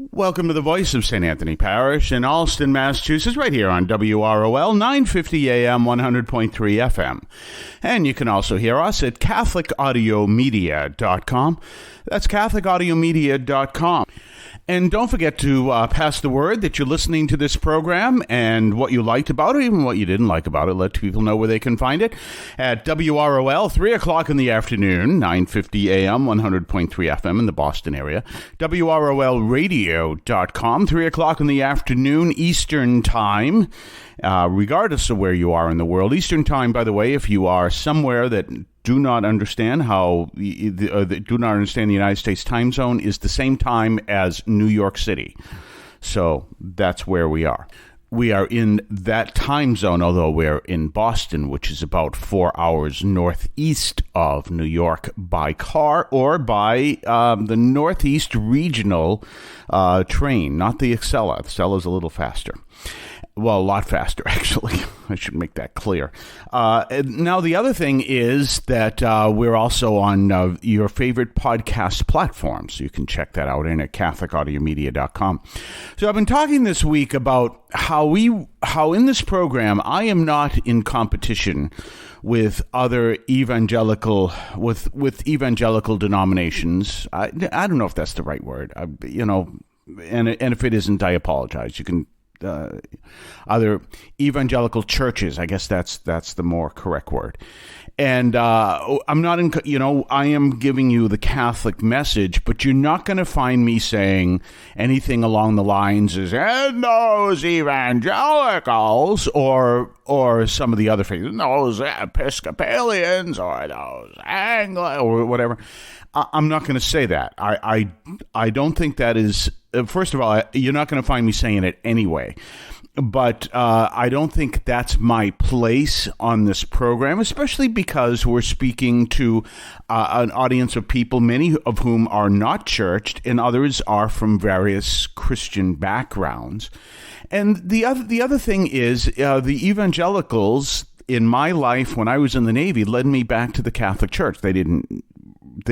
Welcome to the voice of St. Anthony Parish in Allston, Massachusetts, right here on WROL 950 AM 100.3 FM. And you can also hear us at CatholicAudiomedia.com. That's CatholicAudiomedia.com. And don't forget to pass the word that you're listening to this program and what you liked about it, even what you didn't like about it. Let people know where they can find it at WROL, 3 o'clock in the afternoon, 950 AM, 100.3 FM in the Boston area. WROLradio.com, 3 o'clock in the afternoon, Eastern Time, regardless of where you are in the world. Eastern Time, by the way, if you are somewhere that do not understand the United States time zone, is the same time as New York City. So that's where we are. We are in that time zone, although we're in Boston, which is about 4 hours northeast of New York by car or by the Northeast Regional train, not the Acela. The Acela is a little faster. Well, a lot faster, actually. I should make that clear. Now, the other thing is that we're also on your favorite podcast platforms. You can check that out in at CatholicAudiomedia.com. So I've been talking this week about how in this program, I am not in competition with other evangelical denominations. I don't know if that's the right word. And if it isn't, I apologize. You can other evangelical churches. I guess that's the more correct word. And I'm not in, I am giving you the Catholic message, but you're not going to find me saying anything along the lines as, and those evangelicals, or some of the other things, those Episcopalians, or those Anglo, or whatever. I'm not going to say that. I don't think that is, first of all, you're not going to find me saying it anyway. But I don't think that's my place on this program, especially because we're speaking to an audience of people, many of whom are not churched and others are from various Christian backgrounds. And the other thing is the evangelicals in my life when I was in the Navy led me back to the Catholic Church. They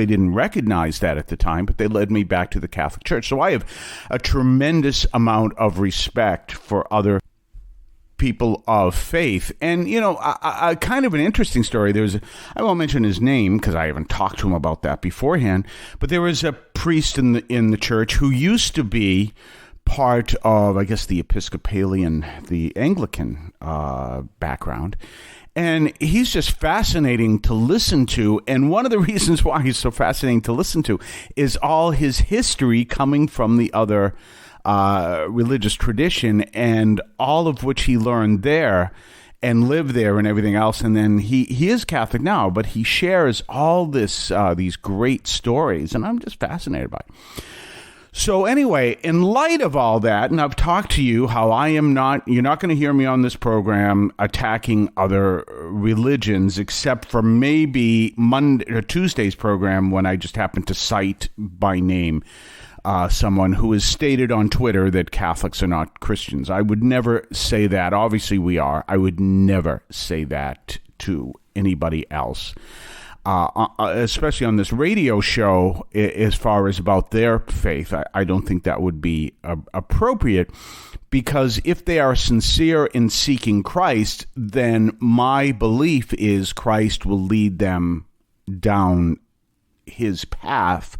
didn't recognize that at the time, but they led me back to the Catholic Church. So I have a tremendous amount of respect for other people of faith. And, a kind of an interesting story. I won't mention his name because I haven't talked to him about that beforehand, but there was a priest in the church who used to be part of, I guess, the Episcopalian, the Anglican background. And he's just fascinating to listen to. And one of the reasons why he's so fascinating to listen to is all his history coming from the other religious tradition, and all of which he learned there and lived there and everything else. And then he is Catholic now, but he shares all these great stories. And I'm just fascinated by it. So anyway, in light of all that, and I've talked to you how you're not going to hear me on this program attacking other religions, except for maybe Monday or Tuesday's program when I just happened to cite by name someone who has stated on Twitter that Catholics are not Christians. I would never say that. Obviously we are. I would never say that to anybody else. Especially on this radio show, as far as about their faith, I don't think that would be appropriate, because if they are sincere in seeking Christ, then my belief is Christ will lead them down his path.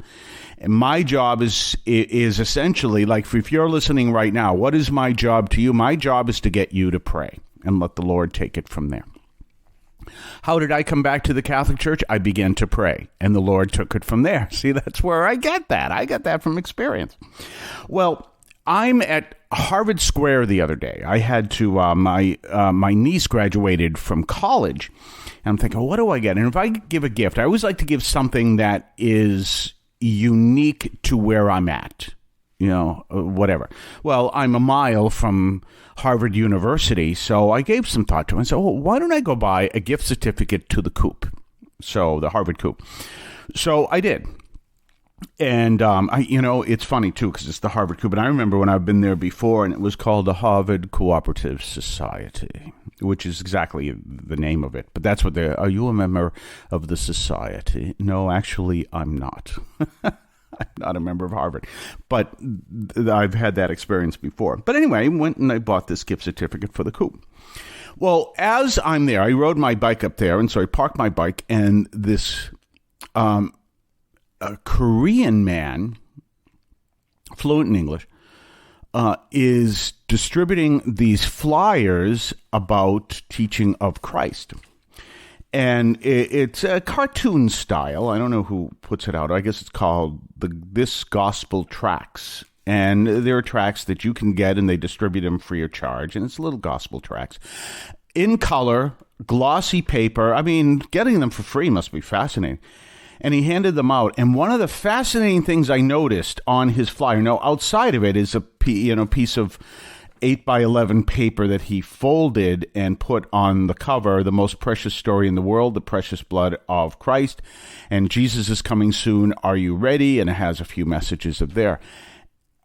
And my job is essentially, like if you're listening right now, what is my job to you? My job is to get you to pray and let the Lord take it from there. How did I come back to the Catholic Church? I began to pray, and the Lord took it from there. See, that's where I get that. I got that from experience. Well, I'm at Harvard Square the other day. I had to, my niece graduated from college, and I'm thinking, what do I get? And if I give a gift, I always like to give something that is unique to where I'm at. Whatever. Well, I'm a mile from Harvard University, so I gave some thought to it. I said, why don't I go buy a gift certificate to the Coop? So the Harvard Coop. So I did. And, it's funny, too, because it's the Harvard Coop. And I remember when I've been there before, and it was called the Harvard Cooperative Society, which is exactly the name of it. But that's what are you a member of the society? No, actually, I'm not. I'm not a member of Harvard, but I've had that experience before. But anyway, I went and I bought this gift certificate for the coup. Well, as I'm there, I rode my bike up there, and so I parked my bike, and this a Korean man, fluent in English, is distributing these flyers about teaching of Christ. And it's a cartoon style. I don't know who puts it out. I guess it's called This Gospel Tracts. And there are tracts that you can get, and they distribute them free of charge. And it's little gospel tracts in color, glossy paper. I mean, getting them for free must be fascinating. And he handed them out. And one of the fascinating things I noticed on his flyer, now outside of it is a piece of 8x11 paper that he folded and put on the cover, the most precious story in the world, the precious blood of Christ, and Jesus is coming soon, are you ready? And it has a few messages up there.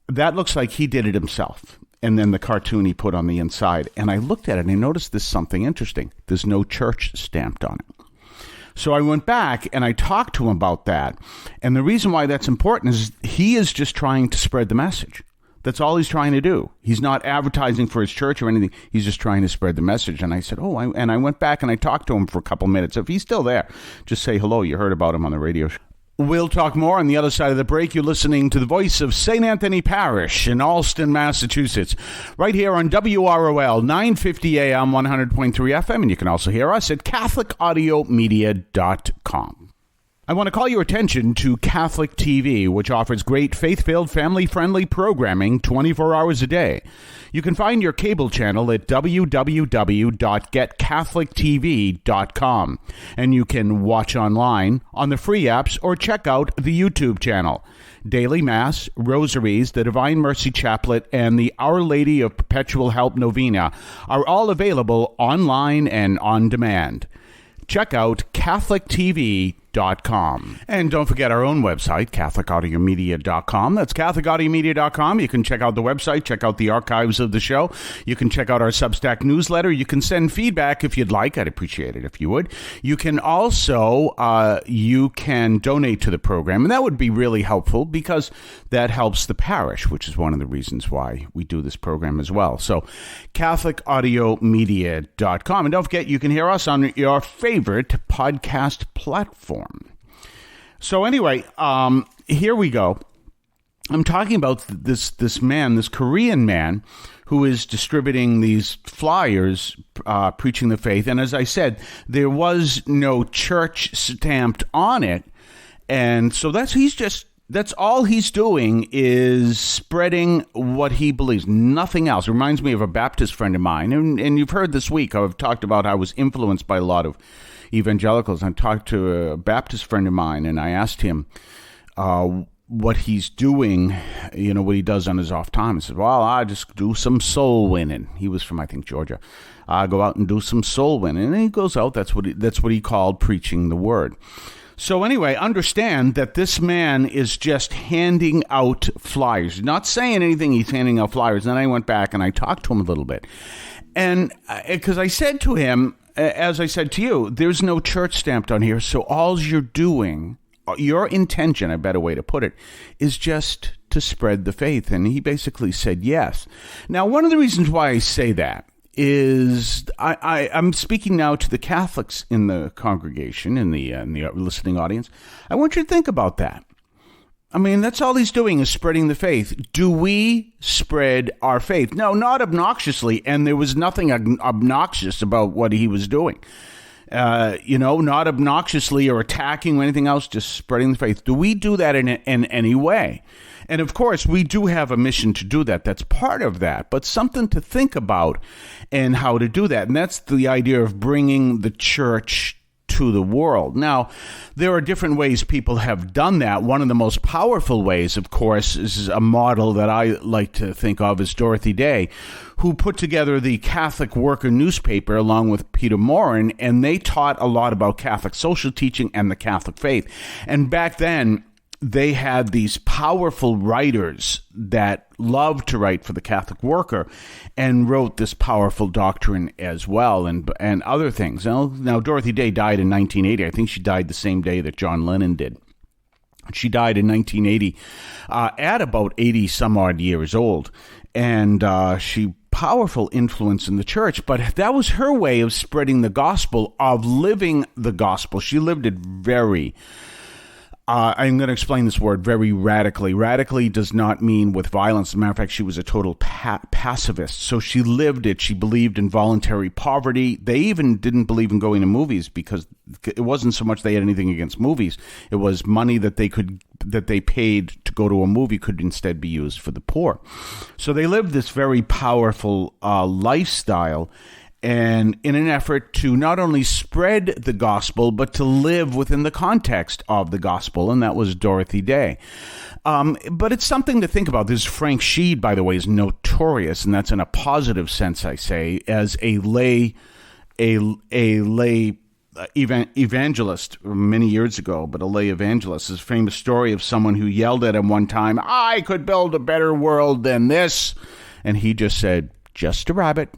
That looks like he did it himself. And then the cartoon he put on the inside. And I looked at it and I noticed there's something interesting. There's no church stamped on it. So I went back and I talked to him about that. And the reason why that's important is he is just trying to spread the message. That's all he's trying to do. He's not advertising for his church or anything. He's just trying to spread the message. And I said, and I went back and I talked to him for a couple minutes. If he's still there, just say hello. You heard about him on the radio show. We'll talk more on the other side of the break. You're listening to the voice of St. Anthony Parish in Allston, Massachusetts, right here on WROL 950 AM 100.3 FM. And you can also hear us at CatholicAudiomedia.com. I want to call your attention to Catholic TV, which offers great faith-filled, family-friendly programming 24 hours a day. You can find your cable channel at www.getcatholictv.com, and you can watch online on the free apps or check out the YouTube channel. Daily Mass, Rosaries, the Divine Mercy Chaplet, and the Our Lady of Perpetual Help Novena are all available online and on demand. Check out CatholicTV.com. And don't forget our own website, CatholicAudiomedia.com. That's CatholicAudiomedia.com. You can check out the website, check out the archives of the show. You can check out our Substack newsletter. You can send feedback if you'd like. I'd appreciate it if you would. You can also, you can donate to the program, and that would be really helpful because that helps the parish, which is one of the reasons why we do this program as well. So, CatholicAudiomedia.com. And don't forget, you can hear us on your favorite podcast platform. So anyway, here we go. I'm talking about this man, this Korean man, who is distributing these flyers, preaching the faith. And as I said, there was no church stamped on it. And so that's all he's doing is spreading what he believes, nothing else. It reminds me of a Baptist friend of mine. And you've heard this week, I've talked about how I was influenced by a lot of evangelicals. I talked to a Baptist friend of mine, and I asked him what he's doing, what he does on his off time. He said, well, I just do some soul winning. He was from, I think, Georgia. I go out and do some soul winning. And he goes out. That's what he called preaching the word. So anyway, understand that this man is just handing out flyers. He's not saying anything. He's handing out flyers. And then I went back and I talked to him a little bit. And because I said to him, as I said to you, there's no church stamped on here. So all you're doing, your intention, a better way to put it, is just to spread the faith. And he basically said yes. Now, one of the reasons why I say that is I'm speaking now to the Catholics in the congregation, in the listening audience. I want you to think about that. I mean, that's all he's doing is spreading the faith. Do we spread our faith? No, not obnoxiously, and there was nothing obnoxious about what he was doing. Not obnoxiously or attacking or anything else, just spreading the faith. Do we do that in any way? And of course, we do have a mission to do that. That's part of that, but something to think about and how to do that. And that's the idea of bringing the church to the world. Now, there are different ways people have done that. One of the most powerful ways, of course, is a model that I like to think of as Dorothy Day, who put together the Catholic Worker newspaper along with Peter Morin, and they taught a lot about Catholic social teaching and the Catholic faith. And back then, they had these powerful writers that loved to write for the Catholic Worker and wrote this powerful doctrine as well and other things. Now, Dorothy Day died in 1980. I think she died the same day that John Lennon did. She died in 1980 at about 80 some odd years old. And she powerful influence in the church, but that was her way of spreading the gospel, of living the gospel. She lived it very I'm going to explain this word very radically. Radically does not mean with violence. As a matter of fact, she was a total pacifist. So she lived it. She believed in voluntary poverty. They even didn't believe in going to movies because it wasn't so much they had anything against movies. It was money that they paid to go to a movie could instead be used for the poor. So they lived this very powerful lifestyle, and in an effort to not only spread the gospel, but to live within the context of the gospel, and that was Dorothy Day. But it's something to think about. This Frank Sheed, by the way, is notorious, and that's in a positive sense, I say, as a lay evangelist many years ago, but a lay evangelist. His famous story of someone who yelled at him one time, "I could build a better world than this," and he just said, "Just a rabbit.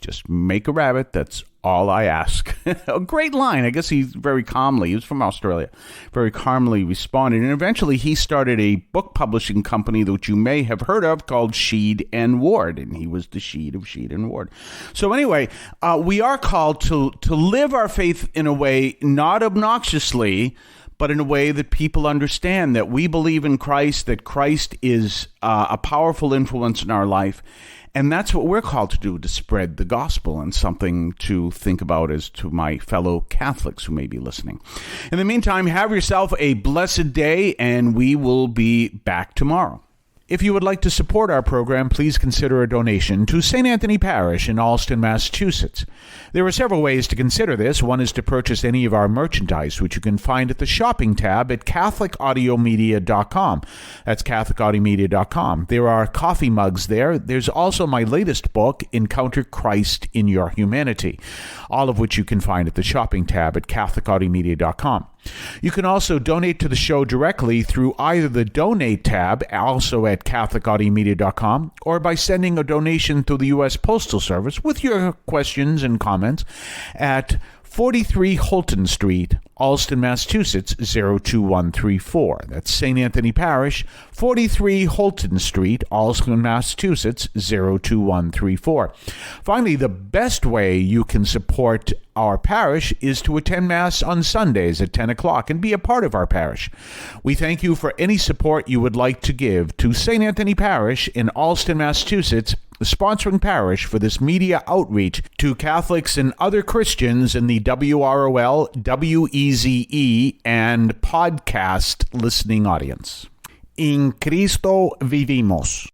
Just make a rabbit. That's all I ask." A great line. I guess he was from Australia, very calmly responded. And eventually he started a book publishing company that you may have heard of called Sheed and Ward. And he was the Sheed of Sheed and Ward. So anyway, we are called to live our faith in a way, not obnoxiously, but in a way that people understand that we believe in Christ, that Christ is a powerful influence in our life. And that's what we're called to do, to spread the gospel, and something to think about as to my fellow Catholics who may be listening. In the meantime, have yourself a blessed day, and we will be back tomorrow. If you would like to support our program, please consider a donation to St. Anthony Parish in Allston, Massachusetts. There are several ways to consider this. One is to purchase any of our merchandise, which you can find at the shopping tab at CatholicAudiomedia.com. That's CatholicAudiomedia.com. There are coffee mugs there. There's also my latest book, Encounter Christ in Your Humanity, all of which you can find at the shopping tab at CatholicAudiomedia.com. You can also donate to the show directly through either the Donate tab, also at CatholicAudiomedia.com, or by sending a donation to the U.S. Postal Service with your questions and comments at 43 Holton Street, Allston, Massachusetts, 02134. That's St. Anthony Parish, 43 Holton Street, Allston, Massachusetts, 02134. Finally, the best way you can support our parish is to attend Mass on Sundays at 10 o'clock and be a part of our parish. We thank you for any support you would like to give to St. Anthony Parish in Allston, Massachusetts, the sponsoring parish for this media outreach to Catholics and other Christians in the WROL, WEZE, and podcast listening audience. In Cristo vivimos.